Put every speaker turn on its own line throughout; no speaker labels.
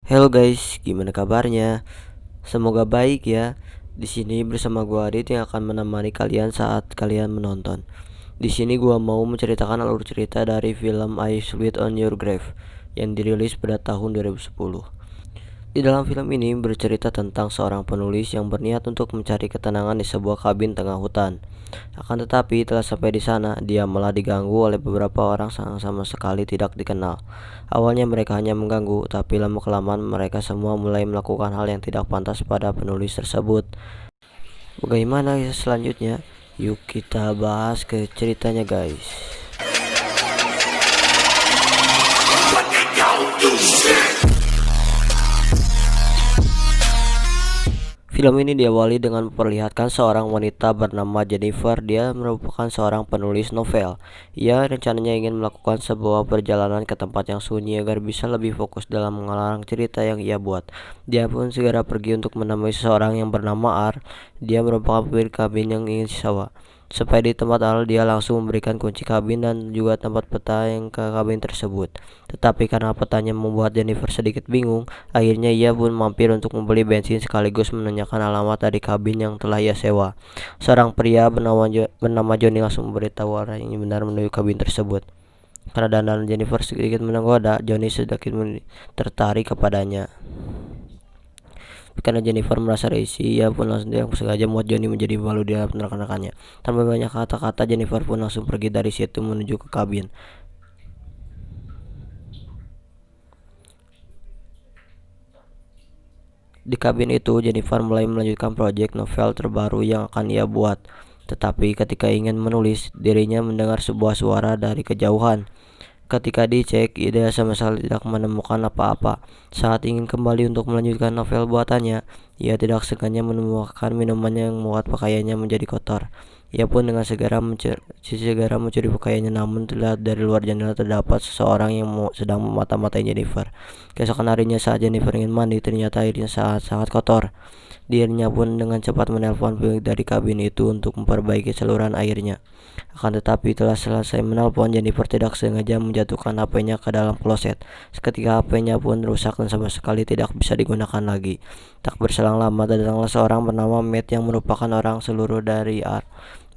Hello guys, gimana kabarnya? Semoga baik ya. Di sini bersama gua Adit yang akan menemani kalian saat kalian menonton. Di sini gua mau menceritakan alur cerita dari film I Spit on Your Grave yang dirilis pada tahun 2010. Di dalam film ini bercerita tentang seorang penulis yang berniat untuk mencari ketenangan di sebuah kabin tengah hutan. Akan tetapi telah sampai di sana, dia malah diganggu oleh beberapa orang yang sama sekali tidak dikenal. Awalnya mereka hanya mengganggu, tapi lama-kelamaan mereka semua mulai melakukan hal yang tidak pantas pada penulis tersebut. Bagaimana selanjutnya? Yuk kita bahas ke ceritanya guys. Film ini diawali dengan memperlihatkan seorang wanita bernama Jennifer. Dia merupakan seorang penulis novel. Ia rencananya ingin melakukan sebuah perjalanan ke tempat yang sunyi agar bisa lebih fokus dalam mengarang cerita yang ia buat. Dia pun segera pergi untuk menemui seseorang yang bernama R. Dia merupakan pemilik kabin yang ingin disewa. Sampai di tempat R, dia langsung memberikan kunci kabin dan juga tempat peta yang ke kabin tersebut. Tetapi karena petanya membuat Jennifer sedikit bingung, akhirnya ia pun mampir untuk membeli bensin sekaligus menanyakan alamat dari kabin yang telah ia sewa. Seorang pria bernama Johnny langsung memberitahu arah yang benar menuju kabin tersebut. Karena dandan Jennifer sedikit menggoda, Johnny sedikit tertarik kepadanya. Karena Jennifer merasa risih, ia pun langsung sengaja membuat Johnny menjadi malu di hadapan rekan-rekannya. Tanpa banyak kata-kata, Jennifer pun langsung pergi dari situ menuju ke kabin. Di kabin itu, Jennifer mulai melanjutkan proyek novel terbaru yang akan ia buat. Tetapi ketika ingin menulis, dirinya mendengar sebuah suara dari kejauhan. Ketika dicek, ia sama sekali tidak menemukan apa-apa. Saat ingin kembali untuk melanjutkan novel buatannya, ia tidak sengaja menemukan minuman yang membuat pakaiannya menjadi kotor. Ia pun dengan segera mencuri pakaiannya, namun terlihat dari luar jendela terdapat seseorang yang sedang memata-matai Jennifer. Keesokan harinya saat Jennifer ingin mandi, ternyata airnya sangat kotor. Dirinya pun dengan cepat menelpon pemilik dari kabin itu untuk memperbaiki saluran airnya. Akan tetapi telah selesai menelpon, Jennifer tidak sengaja menjatuhkan HP-nya ke dalam kloset. Seketika HP-nya pun rusak dan sama sekali tidak bisa digunakan lagi. Tak berselang lama datanglah seorang bernama Matt yang merupakan orang seluruh dari R.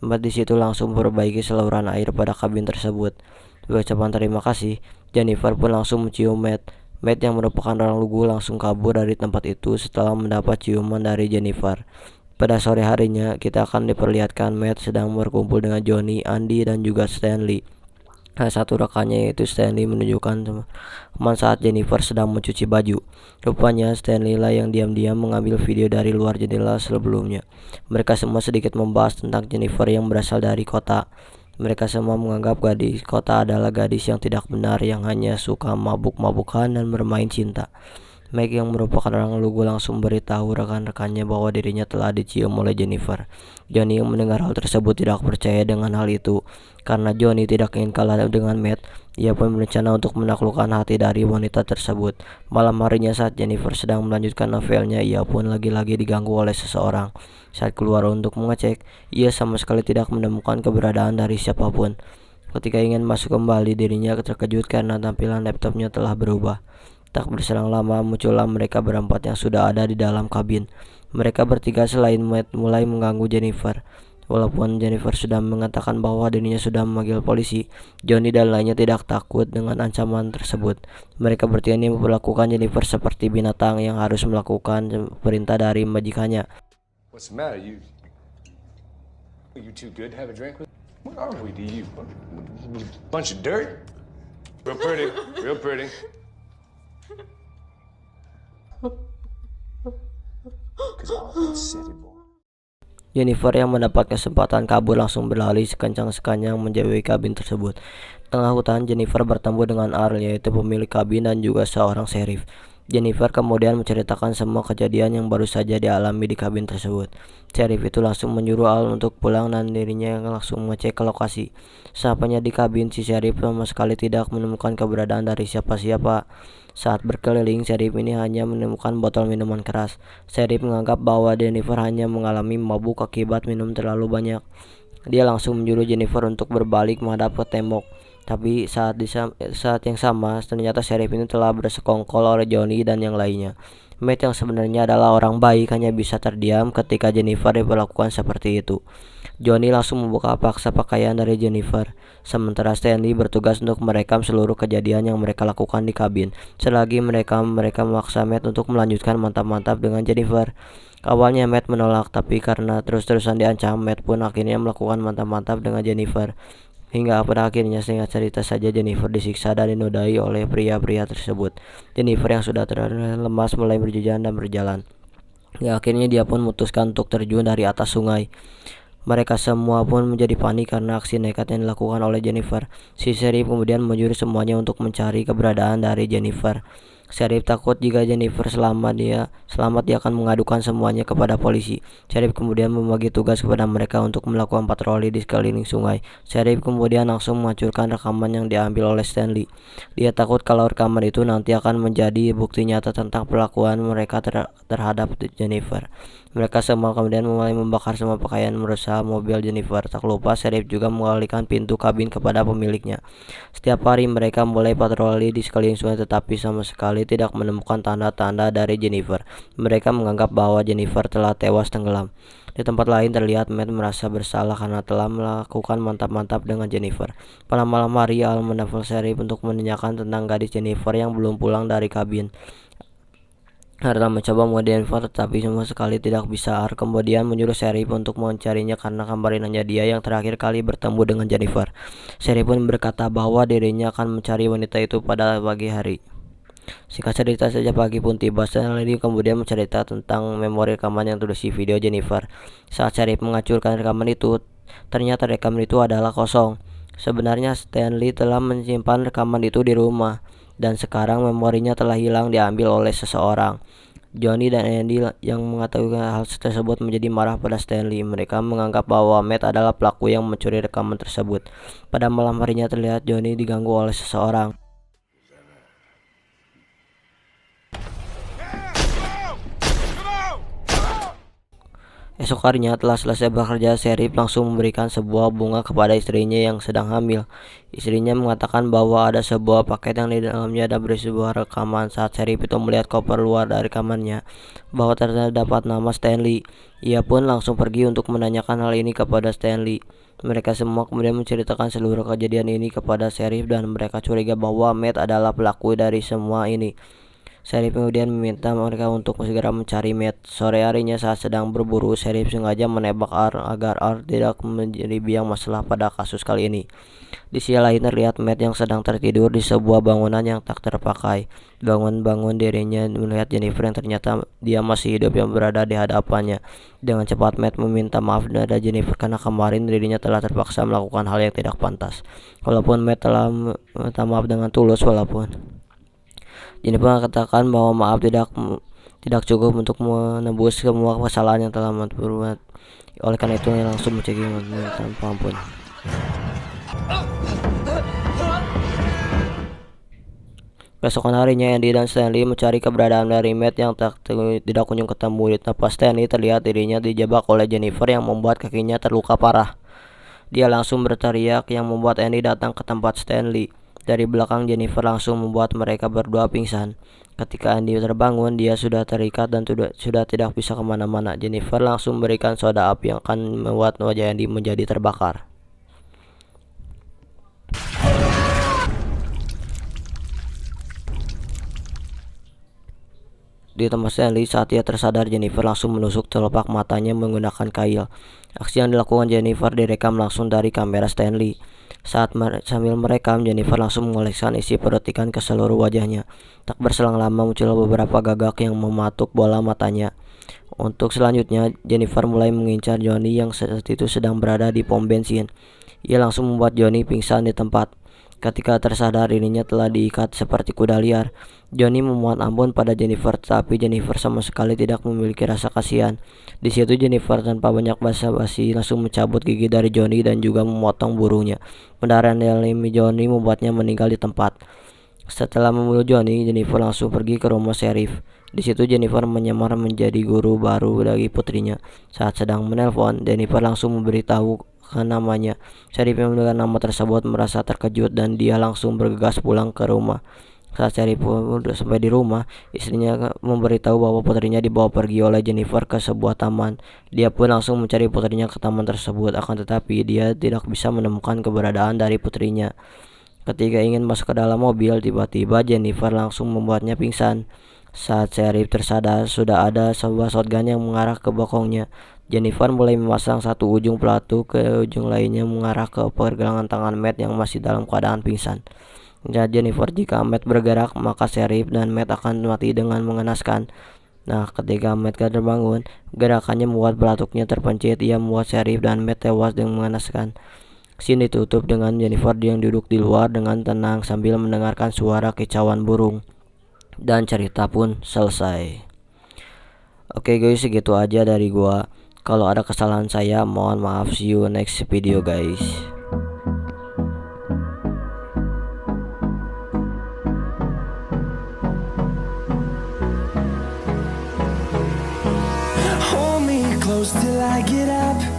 Matt di situ langsung memperbaiki saluran air pada kabin tersebut. Sebagai ucapan terima kasih, Jennifer pun langsung mencium Matt. Matt yang merupakan orang lugu langsung kabur dari tempat itu setelah mendapat ciuman dari Jennifer. Pada sore harinya, kita akan diperlihatkan Matt sedang berkumpul dengan Johnny, Andy, dan juga Stanley. Salah satu rekannya yaitu Stanley menunjukkan teman saat Jennifer sedang mencuci baju. Rupanya Stanley lah yang diam-diam mengambil video dari luar jendela sebelumnya. Mereka semua sedikit membahas tentang Jennifer yang berasal dari kota. Mereka semua menganggap gadis kota adalah gadis yang tidak benar, yang hanya suka mabuk-mabukan dan bermain cinta. Mike yang merupakan orang lugu langsung beritahu rekan-rekannya bahwa dirinya telah dicium oleh Jennifer. Johnny yang mendengar hal tersebut tidak percaya dengan hal itu. Karena Johnny tidak ingin kalah dengan Matt, ia pun berencana untuk menaklukkan hati dari wanita tersebut. Malam harinya saat Jennifer sedang melanjutkan novelnya, ia pun lagi-lagi diganggu oleh seseorang. Saat keluar untuk mengecek, ia sama sekali tidak menemukan keberadaan dari siapapun. Ketika ingin masuk kembali, dirinya terkejut karena tampilan laptopnya telah berubah. Tak berselang lama muncullah mereka berempat yang sudah ada di dalam kabin. Mereka bertiga selain Matt mulai mengganggu Jennifer. Walaupun Jennifer sudah mengatakan bahwa dirinya sudah memanggil polisi, Johnny dan lainnya tidak takut dengan ancaman tersebut. Mereka bertiga ini memperlakukan Jennifer seperti binatang yang harus melakukan perintah dari majikannya.
What's the matter? You too good to have a drink with? What are we to you? Bunch of dirt? Real pretty, real pretty.
Jennifer yang mendapat kesempatan kabur langsung berlari sekencang-kencangnya menjauhi kabin tersebut. Tengah hutan, Jennifer bertemu dengan Arl, yaitu pemilik kabin dan juga seorang sheriff. Jennifer kemudian menceritakan semua kejadian yang baru saja dialami di kabin tersebut. Sheriff itu langsung menyuruh Al untuk pulang dan dirinya langsung mengecek ke lokasi. Sampainya di kabin, si sheriff sama sekali tidak menemukan keberadaan dari siapa-siapa. Saat berkeliling, sheriff ini hanya menemukan botol minuman keras. Sheriff menganggap bahwa Jennifer hanya mengalami mabuk akibat minum terlalu banyak. Dia langsung menyuruh Jennifer untuk berbalik menghadap ke tembok. Tapi saat yang sama, ternyata sheriff ini telah bersekongkol oleh Johnny dan yang lainnya. Matt yang sebenarnya adalah orang baik hanya bisa terdiam ketika Jennifer diperlakukan seperti itu. Johnny langsung membuka paksa pakaian dari Jennifer, sementara Stanley bertugas untuk merekam seluruh kejadian yang mereka lakukan di kabin. Selagi mereka memaksa Matt untuk melanjutkan mantap-mantap dengan Jennifer. Awalnya Matt menolak, tapi karena terus-terusan diancam, Matt pun akhirnya melakukan mantap-mantap dengan Jennifer. Hingga pada akhirnya singkat cerita saja Jennifer disiksa dan dinodai oleh pria-pria tersebut. Jennifer yang sudah lemas mulai berjalan dan berjalan. Hingga akhirnya dia pun memutuskan untuk terjun dari atas sungai. Mereka semua pun menjadi panik karena aksi nekat yang dilakukan oleh Jennifer. Si sheriff kemudian menyuruh semuanya untuk mencari keberadaan dari Jennifer. Sheriff takut jika Jennifer selamat dia akan mengadukan semuanya kepada polisi. Sheriff kemudian membagi tugas kepada mereka untuk melakukan patroli di sekeliling sungai. Sheriff kemudian langsung menghancurkan rekaman yang diambil oleh Stanley. Dia takut kalau rekaman itu nanti akan menjadi bukti nyata tentang perlakuan mereka terhadap Jennifer. Mereka semua kemudian mulai membakar semua pakaian merusak mobil Jennifer. Tak lupa Sheriff juga mengalihkan pintu kabin kepada pemiliknya. Setiap hari mereka mulai patroli di sekeliling sungai tetapi sama sekali tidak menemukan tanda-tanda dari Jennifer. Mereka menganggap bahwa Jennifer telah tewas tenggelam. Di tempat lain terlihat Matt merasa bersalah karena telah melakukan mantap-mantap dengan Jennifer. Pada malam hari, Al menelpon Sheriff untuk menanyakan tentang gadis Jennifer yang belum pulang dari kabin. Harta mencoba menghubungi Jennifer tetapi sama sekali tidak bisa. Ar kemudian menyuruh Sheriff untuk mencarinya karena kemarin hanya dia yang terakhir kali bertemu dengan Jennifer. Sheriff pun berkata bahwa dirinya akan mencari wanita itu pada pagi hari. Singkat cerita saja pagi pun tiba. Stanley kemudian mencerita tentang memori rekaman yang terisi video Jennifer. Saat Sheriff menghancurkan rekaman itu, ternyata rekaman itu adalah kosong. Sebenarnya Stanley telah menyimpan rekaman itu di rumah dan sekarang memorinya telah hilang diambil oleh seseorang. Johnny dan Andy yang mengetahui hal tersebut menjadi marah pada Stanley. Mereka menganggap bahwa Matt adalah pelaku yang mencuri rekaman tersebut. Pada malam harinya terlihat Johnny diganggu oleh seseorang. Esok harinya telah selesai bekerja, Sheriff langsung memberikan sebuah bunga kepada istrinya yang sedang hamil. Istrinya mengatakan bahwa ada sebuah paket yang di dalamnya ada berisi sebuah rekaman. Saat Sheriff itu melihat koper luar dari rekamannya bahwa terdapat nama Stanley, ia pun langsung pergi untuk menanyakan hal ini kepada Stanley. Mereka semua kemudian menceritakan seluruh kejadian ini kepada Sheriff dan mereka curiga bahwa Matt adalah pelaku dari semua ini. Sheriff kemudian meminta mereka untuk segera mencari Matt. Sore harinya saat sedang berburu, Sheriff sengaja menembak Ar agar Ar tidak menjadi biang masalah pada kasus kali ini. Di sisi lain terlihat Matt yang sedang tertidur di sebuah bangunan yang tak terpakai. Bangun-bangun dirinya melihat Jennifer yang ternyata dia masih hidup yang berada di hadapannya. Dengan cepat Matt meminta maaf kepada Jennifer karena kemarin dirinya telah terpaksa melakukan hal yang tidak pantas. Walaupun Matt telah meminta maaf dengan tulus, Jennifer mengatakan bahwa maaf tidak cukup untuk menebus semua kesalahan yang telah diperbuat. Oleh karena itu, ia langsung mencegah tanpa ampun. Besokan harinya, Andy dan Stanley mencari keberadaan dari Matt yang tidak kunjung ketemu. Di tempat Stanley terlihat dirinya dijebak oleh Jennifer yang membuat kakinya terluka parah. Dia langsung berteriak yang membuat Andy datang ke tempat Stanley. Dari belakang Jennifer langsung membuat mereka berdua pingsan. Ketika Andy terbangun, dia sudah terikat dan sudah tidak bisa kemana-mana. Jennifer langsung memberikan soda api yang akan membuat wajah Andy menjadi terbakar. Di tempat Stanley, saat ia tersadar, Jennifer langsung menusuk telapak matanya menggunakan kail. Aksi yang dilakukan Jennifer direkam langsung dari kamera Stanley. Saat sambil merekam, Jennifer langsung mengoleskan isi perut ikan ke seluruh wajahnya. Tak berselang lama muncul beberapa gagak yang mematuk bola matanya. Untuk selanjutnya, Jennifer mulai mengincar Johnny yang saat itu sedang berada di pom bensin. Ia langsung membuat Johnny pingsan di tempat. Ketika tersadar dirinya telah diikat seperti kuda liar, Johnny memohon ampun pada Jennifer, tapi Jennifer sama sekali tidak memiliki rasa kasihan. Di situ Jennifer tanpa banyak basa-basi langsung mencabut gigi dari Johnny dan juga memotong burunya. Pendarahan dari Johnny membuatnya meninggal di tempat. Setelah membunuh Johnny, Jennifer langsung pergi ke rumah Sheriff. Di situ Jennifer menyamar menjadi guru baru bagi putrinya. Saat sedang menelpon, Jennifer langsung memberitahu menanyakan namanya. Sheriff yang mendengar nama tersebut merasa terkejut dan dia langsung bergegas pulang ke rumah. Saat Sheriff udah sampai di rumah, istrinya memberitahu bahwa putrinya dibawa pergi oleh Jennifer ke sebuah taman. Dia pun langsung mencari putrinya ke taman tersebut, akan tetapi dia tidak bisa menemukan keberadaan dari putrinya. Ketika ingin masuk ke dalam mobil, tiba-tiba Jennifer langsung membuatnya pingsan. Saat Sheriff tersadar, sudah ada sebuah shotgun yang mengarah ke bokongnya. Jennifer mulai memasang satu ujung pelatu ke ujung lainnya mengarah ke pergelangan tangan Matt yang masih dalam keadaan pingsan. Jennifer, jika Matt bergerak, maka Sheriff dan Matt akan mati dengan mengenaskan. Nah, ketika Matt terbangun, gerakannya membuat pelatuknya terpencit. Ia membuat Sheriff dan Matt tewas dengan mengenaskan. Scene ditutup dengan Jennifer yang duduk di luar dengan tenang sambil mendengarkan suara kicauan burung. Dan cerita pun selesai. Oke guys, segitu aja dari gua. Kalau ada kesalahan saya, mohon maaf. See you next video guys.
Hold me close till I get up.